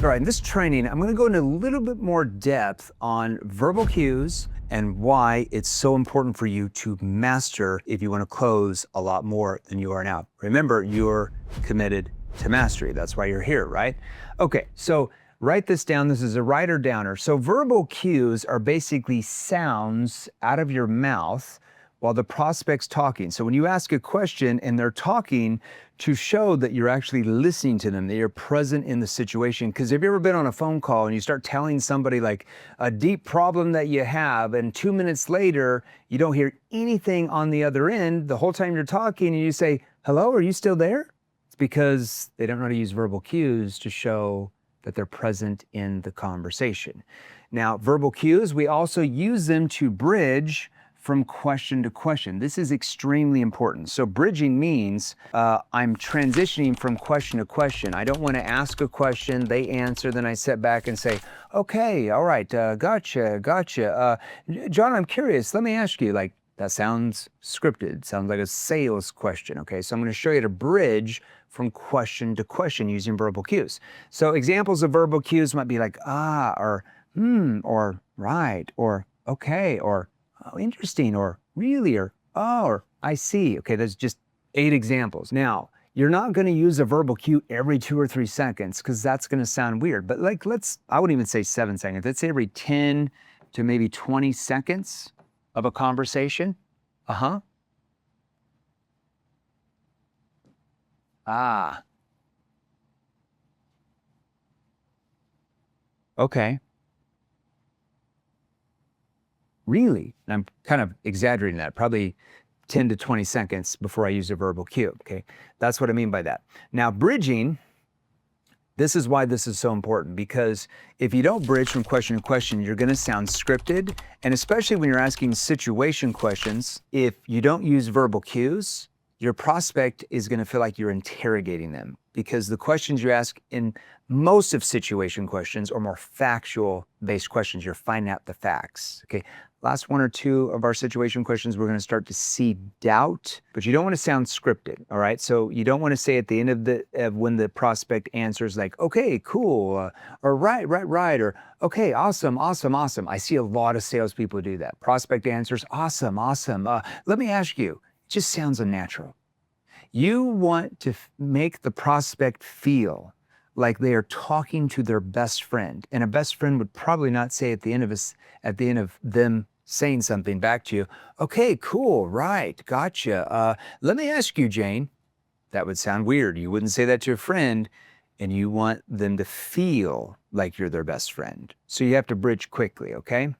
All right, in this training, I'm going to go into a little bit more depth on verbal cues and why it's so important for you to master if you want to close a lot more than you are now. Remember, you're committed to mastery. That's why you're here, right? Okay, so write this down. This is a writer downer. So verbal cues are basically sounds out of your mouth while the prospect's talking. So when you ask a question and they're talking, to show that you're actually listening to them, that you're present in the situation. Because have you ever been on a phone call and you start telling somebody like a deep problem that you have, and 2 minutes later, you don't hear anything on the other end the whole time you're talking, and you say, hello, are you still there? It's because they don't know how to use verbal cues to show that they're present in the conversation. Now, verbal cues, we also use them to bridge from question to question. This is extremely important. So bridging means I'm transitioning from question to question. I don't want to ask a question, they answer, then I sit back and say, okay, all right, gotcha. John, I'm curious, let me ask you, like, that sounds scripted, sounds like a sales question, okay? So I'm going to show you to bridge from question to question using verbal cues. So examples of verbal cues might be like, or right, or okay, or oh, interesting, or really, or oh, or I see. Okay, that's just 8 examples. Now, you're not going to use a verbal cue every 2 or 3 seconds because that's going to sound weird. But like, I wouldn't even say 7 seconds. Let's say every 10 to maybe 20 seconds of a conversation. Okay. Really? And I'm kind of exaggerating that, probably 10 to 20 seconds before I use a verbal cue, okay? That's what I mean by that. Now, bridging, this is why this is so important, because if you don't bridge from question to question, you're gonna sound scripted, and especially when you're asking situation questions, if you don't use verbal cues, your prospect is gonna feel like you're interrogating them, because the questions you ask in most of situation questions are more factual-based questions. You're finding out the facts, okay? Last 1 or 2 of our situation questions, we're going to start to see doubt, but you don't want to sound scripted, all right? So you don't want to say at the end of when the prospect answers like, okay, cool, or right, or okay, awesome. I see a lot of salespeople do that. Prospect answers, awesome. Let me ask you, it just sounds unnatural. You want to make the prospect feel like they are talking to their best friend, and a best friend would probably not say at the end of them saying something back to you, okay, cool, right, gotcha. Let me ask you, Jane. That would sound weird. You wouldn't say that to a friend, and you want them to feel like you're their best friend. So you have to bridge quickly, okay?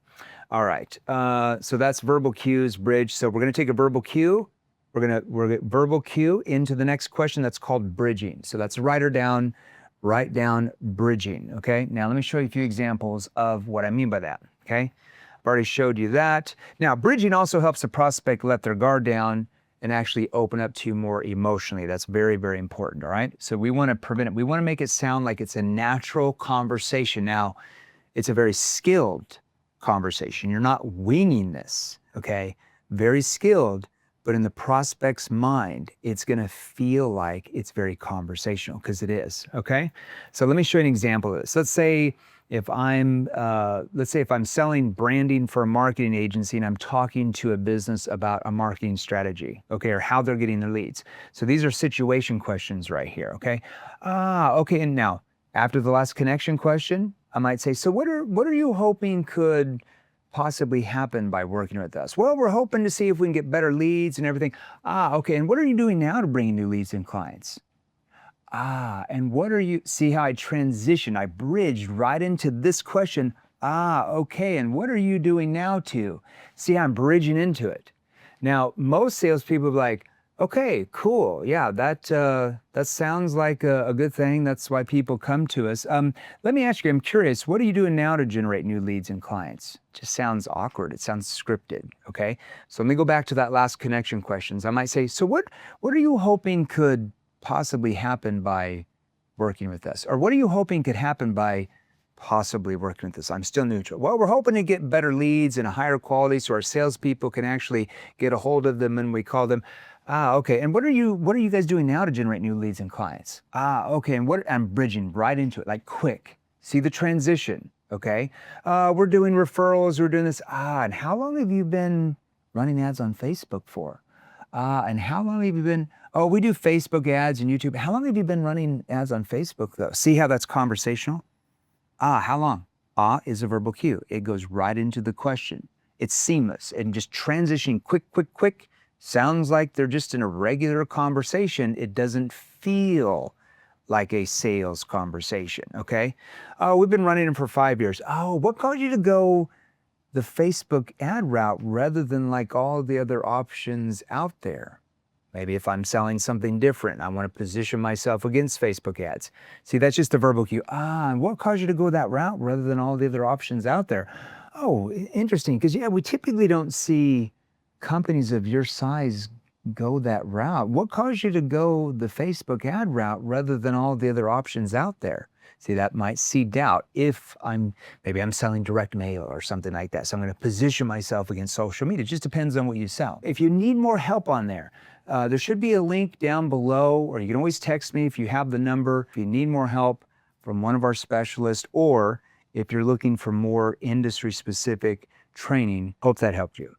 All right, so that's verbal cues, bridge. So we're gonna take a verbal cue. We're gonna verbal cue into the next question. That's called bridging. So that's write down bridging, okay? Now let me show you a few examples of what I mean by that, okay? I've already showed you that. Now, bridging also helps the prospect let their guard down and actually open up to you more emotionally. That's very, very important, all right? So we want to prevent it. We want to make it sound like it's a natural conversation. Now, it's a very skilled conversation. You're not winging this, okay? Very skilled, but in the prospect's mind, it's gonna feel like it's very conversational, because it is, okay? So let me show you an example of this. Let's say if I'm selling branding for a marketing agency and I'm talking to a business about a marketing strategy, okay, or how they're getting their leads. So these are situation questions right here, okay? Okay, and now, after the last connection question, I might say, so what are you hoping could possibly happen by working with us? Well, we're hoping to see if we can get better leads and everything. Okay, and what are you doing now to bring in new leads and clients? And see how I transition, I bridged right into this question. Okay, and what are you doing now to? See how I'm bridging into it. Now, most salespeople are like, okay, cool, yeah, that sounds like a good thing. That's why people come to us. Let me ask you, I'm curious, what are you doing now to generate new leads and clients? It just sounds awkward, it sounds scripted, okay? So let me go back to that last connection questions. I might say, so what are you hoping could possibly happen by working with us? Or what are you hoping could happen by possibly working with us? I'm still neutral. Well, we're hoping to get better leads and a higher quality so our salespeople can actually get a hold of them and we call them. Okay, and what are you guys doing now to generate new leads and clients? Okay, and I'm bridging right into it, like quick. See the transition, okay? We're doing referrals, we're doing this. And how long have you been running ads on Facebook for? And how long have you been, oh, we do Facebook ads and YouTube. How long have you been running ads on Facebook though? See how that's conversational? How long? Is a verbal cue. It goes right into the question. It's seamless and just transitioning quick. Sounds like they're just in a regular conversation. It doesn't feel like a sales conversation, okay? Oh, we've been running them for 5 years. Oh, what caused you to go the Facebook ad route rather than like all the other options out there? Maybe if I'm selling something different, I want to position myself against Facebook ads. See, that's just a verbal cue. And what caused you to go that route rather than all the other options out there? Oh, interesting. Because, yeah, we typically don't see companies of your size go that route. What caused you to go the Facebook ad route rather than all the other options out there? See, that might seed doubt if maybe I'm selling direct mail or something like that. So I'm going to position myself against social media. It just depends on what you sell. If you need more help on there should be a link down below, or you can always text me if you have the number. If you need more help from one of our specialists, or if you're looking for more industry-specific training, hope that helped you.